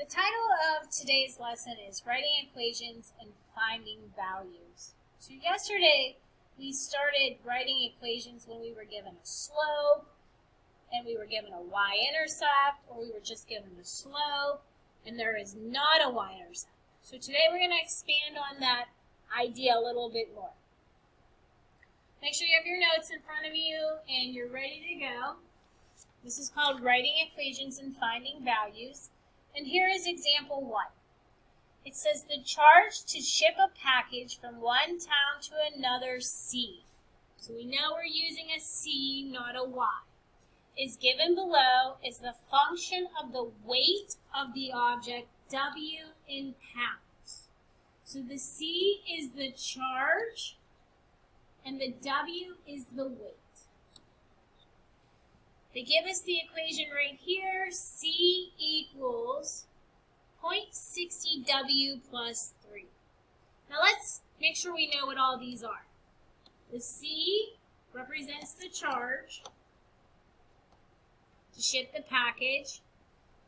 The title of today's lesson is Writing Equations and Finding Values. So yesterday we started writing equations when we were given a slope, and we were given a y-intercept, or we were just given a slope, and there is not a y-intercept. So today we're going to expand on that idea a little bit more. Make sure you have your notes in front of you and you're ready to go. This is called Writing Equations and Finding Values. And here is example 1. It says the charge to ship a package from one town to another, C. So we know we're using a C, not a Y. Is given below is the function of the weight of the object, W in pounds. So the C is the charge, and the W is the weight. They give us the equation right here. C equals 0.60 W plus 3. Now let's make sure we know what all these are. The C represents the charge to ship the package.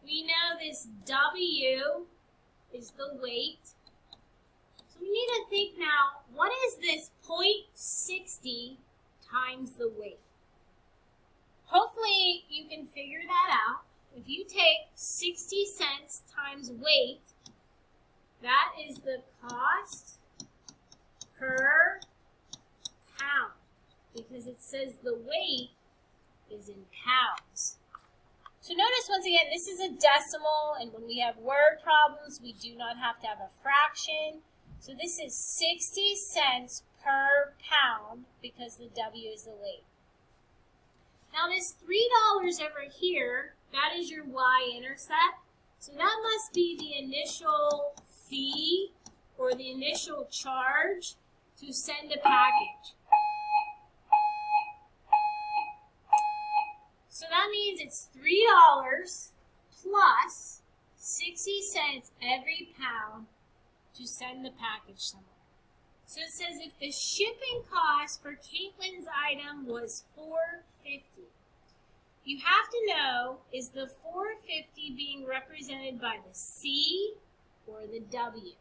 We know this W is the weight. So we need to think now, what is this 0.60 times the weight? Hopefully you can figure that out. If you take 60 cents times weight, that is the cost per pound, because it says the weight is in pounds. So notice once again, this is a decimal, and when we have word problems, we do not have to have a fraction. So this is 60 cents per pound because the W is the weight. Now this $3 over here, that is your y-intercept. So that must be the initial fee or the initial charge to send a package. So that means it's $3 plus 60 cents every pound to send the package somewhere. So it says if the shipping cost for Caitlin's item was $4.50, you have to know, is the $4.50 being represented by the C or the W?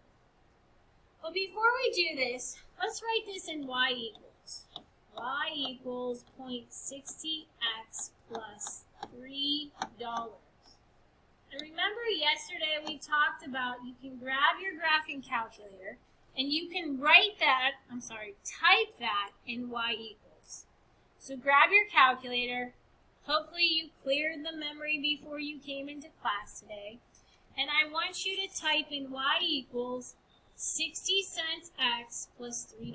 But before we do this, let's write this in y equals. Y equals 0.60x plus $3. And remember yesterday we talked about you can grab your graphing calculator and you can type that in y equals. So grab your calculator. Hopefully you cleared the memory before you came into class today. And I want you to type in y equals 60 cents x plus $3.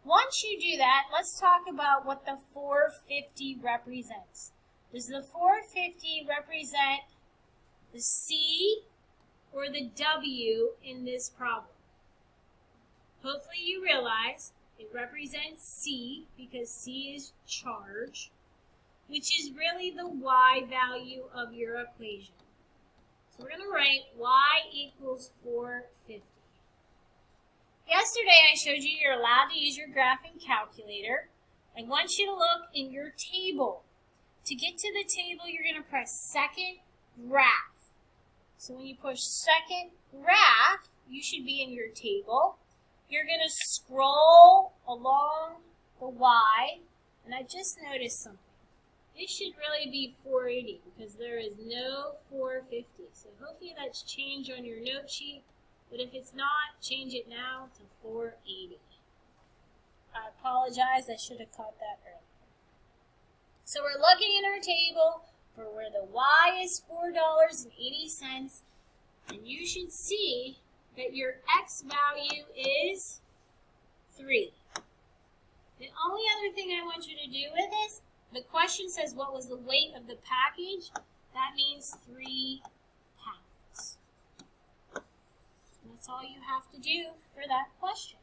Once you do that, let's talk about what the $4.50 represents. Does the $4.50 represent the C or the W in this problem? Hopefully you realize it represents C because C is charge, which is really the Y value of your equation. So we're going to write Y equals 450. Yesterday I showed you you're allowed to use your graphing calculator. I want you to look in your table. To get to the table, you're going to press second graph. So when you push second graph, you should be in your table. You're going to scroll along the Y, and I just noticed something. It should really be 480 because there is no 450. So hopefully that's changed on your note sheet, but if it's not, change it now to 480. I apologize, I should have caught that earlier. So we're looking in our table for where the Y is $4.80, and you should see that your X value is 3. The only other thing I want you to do with this, the question says what was the weight of the package? That means 3 pounds. And that's all you have to do for that question.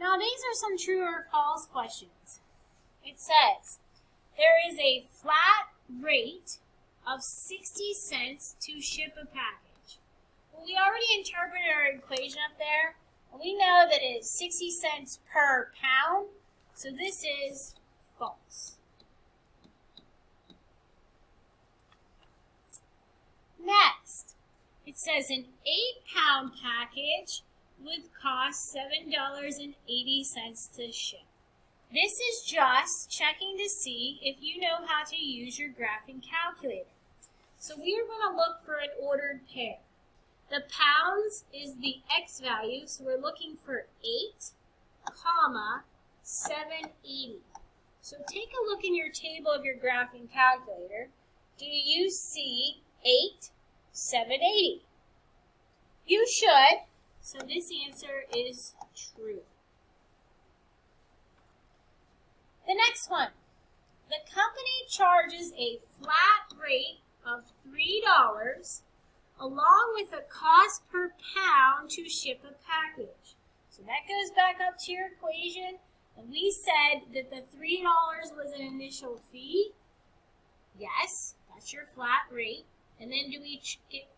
Now these are some true or false questions. It says there is a flat rate of 60 cents to ship a package. Well, we already interpreted our equation up there, and we know that it is 60 cents per pound, so this is false. Next, it says an 8-pound package would cost $7.80 to ship. This is just checking to see if you know how to use your graphing calculator. So we are going to look for an ordered pair. The pounds is the X value, so we're looking for 8, comma, 780. So take a look in your table of your graphing calculator. Do you see 8, 780? You should. So this answer is true. The next one. The company charges a flat rate of $3 along with a cost per pound to ship a package. So that goes back up to your equation. And we said that the $3 was an initial fee. Yes, that's your flat rate. And then do we get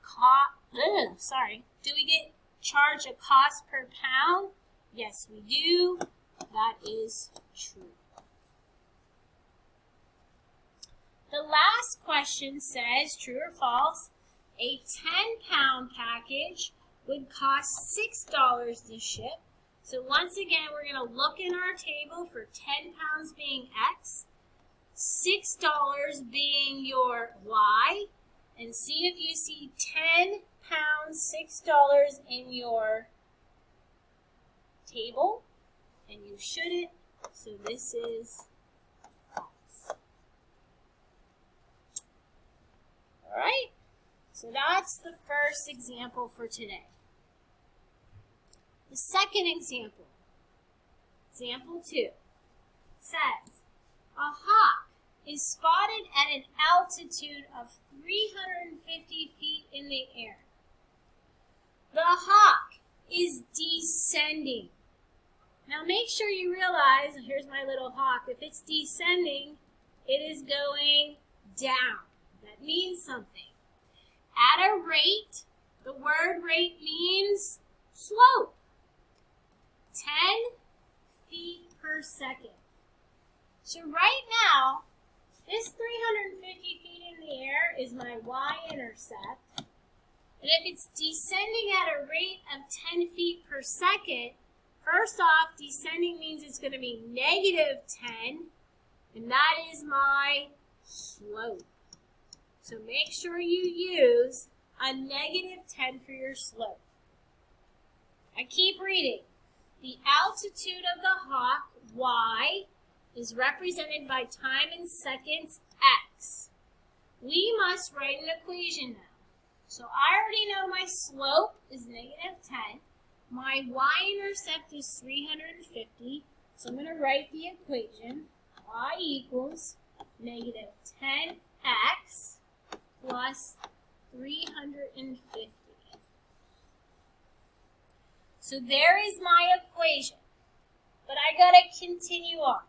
charged a cost per pound? Yes, we do. That is true. The last question says, true or false, a 10-pound package would cost $6 to ship. So once again, we're going to look in our table for 10 pounds being X, $6 being your Y, and see if you see 10 pounds, $6 in your table, and you shouldn't, so this is false. All right, so that's the first example for today. The second example, example 2, says, a hawk is spotted at an altitude of 350 feet in the air. The hawk is descending. Now make sure you realize, here's my little hawk, if it's descending, it is going down. That means something. At a rate, the word rate means slope. 10 feet per second. So right now, this 350 feet in the air is my y-intercept. And if it's descending at a rate of 10 feet per second, first off, descending means it's going to be negative 10, and that is my slope. So make sure you use a negative 10 for your slope. I keep reading. The altitude of the hawk, y, is represented by time in seconds, x. We must write an equation now. So I already know my slope is negative 10. My y-intercept is 350. So I'm going to write the equation. Y equals negative 10x plus 350. So there is my equation. But I got to continue on.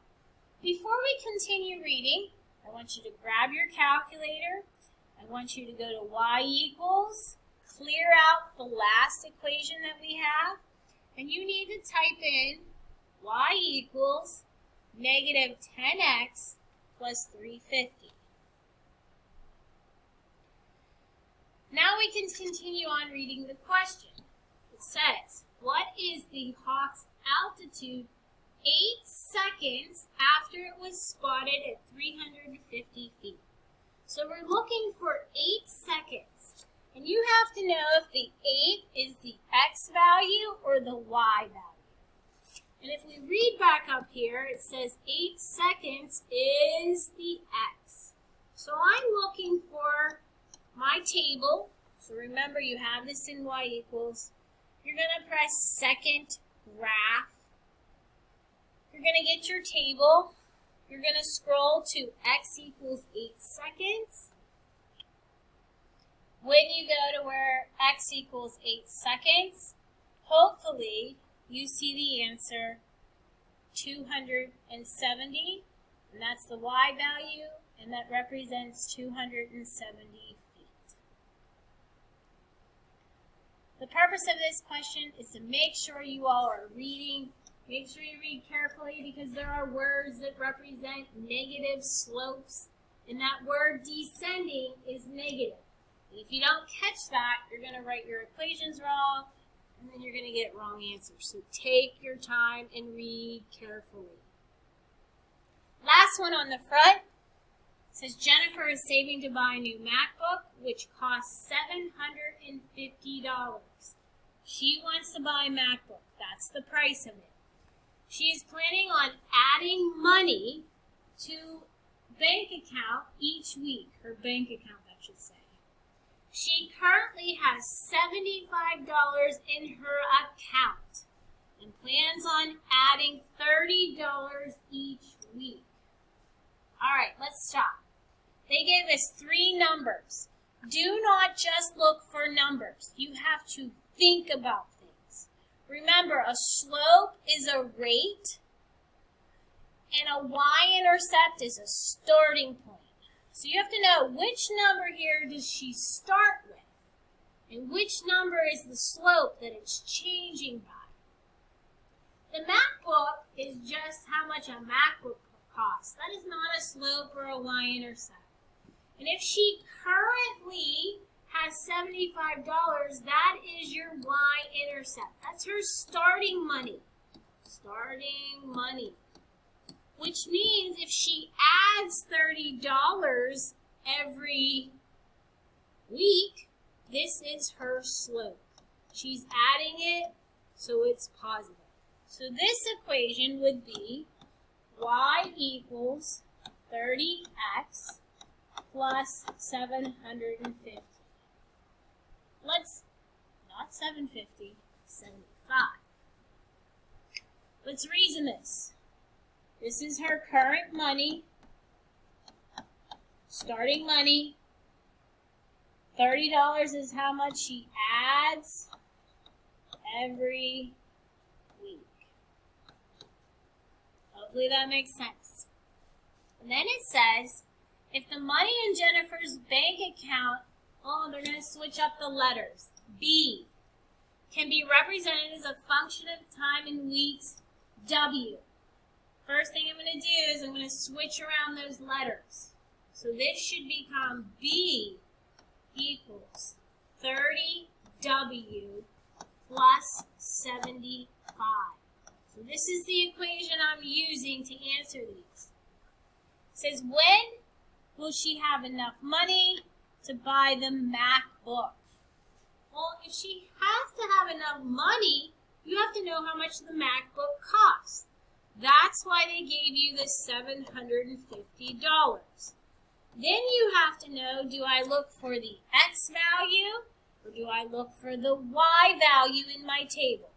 Before we continue reading, I want you to grab your calculator. I want you to go to y equals, clear out the last equation that we have, and you need to type in y equals negative 10x plus 350. Now we can continue on reading the question. It says, what is the hawk's altitude 8 seconds after it was spotted at 350 feet? So we're looking for 8 seconds. And you have to know if the 8 is the x value or the y value. And if we read back up here, it says 8 seconds is the x. So I'm looking for my table. So remember, you have this in y equals. You're going to press second graph. You're going to get your table. You're going to scroll to x equals 8 seconds. When you go to where x equals 8 seconds, hopefully you see the answer 270, and that's the y value, and that represents 270 feet. The purpose of this question is to make sure you all are reading Make sure you read carefully because there are words that represent negative slopes, and that word descending is negative. And if you don't catch that, you're going to write your equations wrong, and then you're going to get wrong answers. So take your time and read carefully. Last one on the front says Jennifer is saving to buy a new MacBook, which costs $750. She wants to buy a MacBook. That's the price of it. She is planning on adding money to bank account each week, her bank account, I should say. She currently has $75 in her account and plans on adding $30 each week. All right, let's stop. They gave us 3 numbers. Do not just look for numbers. You have to think about things. Remember, a slope is a rate, and a y-intercept is a starting point. So you have to know which number here does she start with, and which number is the slope that it's changing by. The MacBook is just how much a MacBook costs. That is not a slope or a y-intercept. And if she currently has $75, that is your y-intercept. That's her starting money. Starting money. Which means if she adds $30 every week, this is her slope. She's adding it, so it's positive. So this equation would be y equals 30x plus 750. Not 750, 75. Let's reason this. This is her current money, starting money. $30 is how much she adds every week. Hopefully that makes sense. And then it says, if the money in Jennifer's bank account, they're going to switch up the letters. B can be represented as a function of time in weeks, W. First thing I'm going to do is I'm going to switch around those letters. So this should become B equals 30W plus 75. So this is the equation I'm using to answer these. It says, when will she have enough money to buy the MacBook? Well, if she has to have enough money, you have to know how much the MacBook costs. That's why they gave you the $750. Then you have to know, do I look for the X value or do I look for the Y value in my table?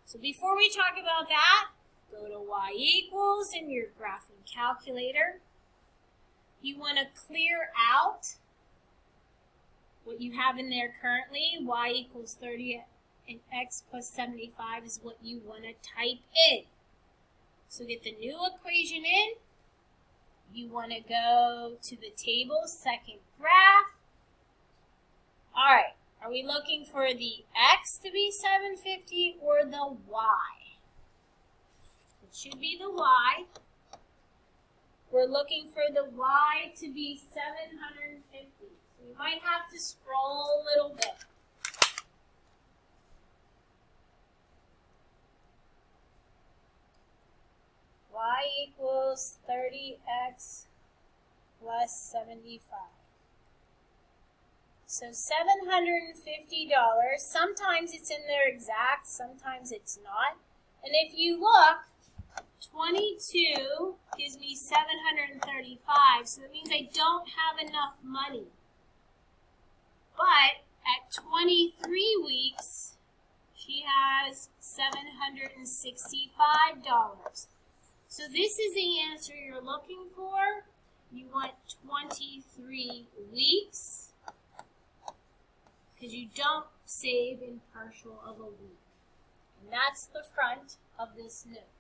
So before we talk about that, go to Y equals in your graphing calculator. You want to clear out what you have in there currently. Y equals 30 and X plus 75 is what you want to type in. So get the new equation in. You want to go to the table, second graph. All right, are we looking for the X to be 750 or the Y? It should be the Y. We're looking for the Y to be 750. So we might have to scroll a little bit. Y equals 30x plus 75. So $750, sometimes it's in there exact, sometimes it's not. And if you look, 22 gives me 735, so that means I don't have enough money. But at 23 weeks, she has $765. So this is the answer you're looking for. You want 23 weeks because you don't save in partial of a week. And that's the front of this note.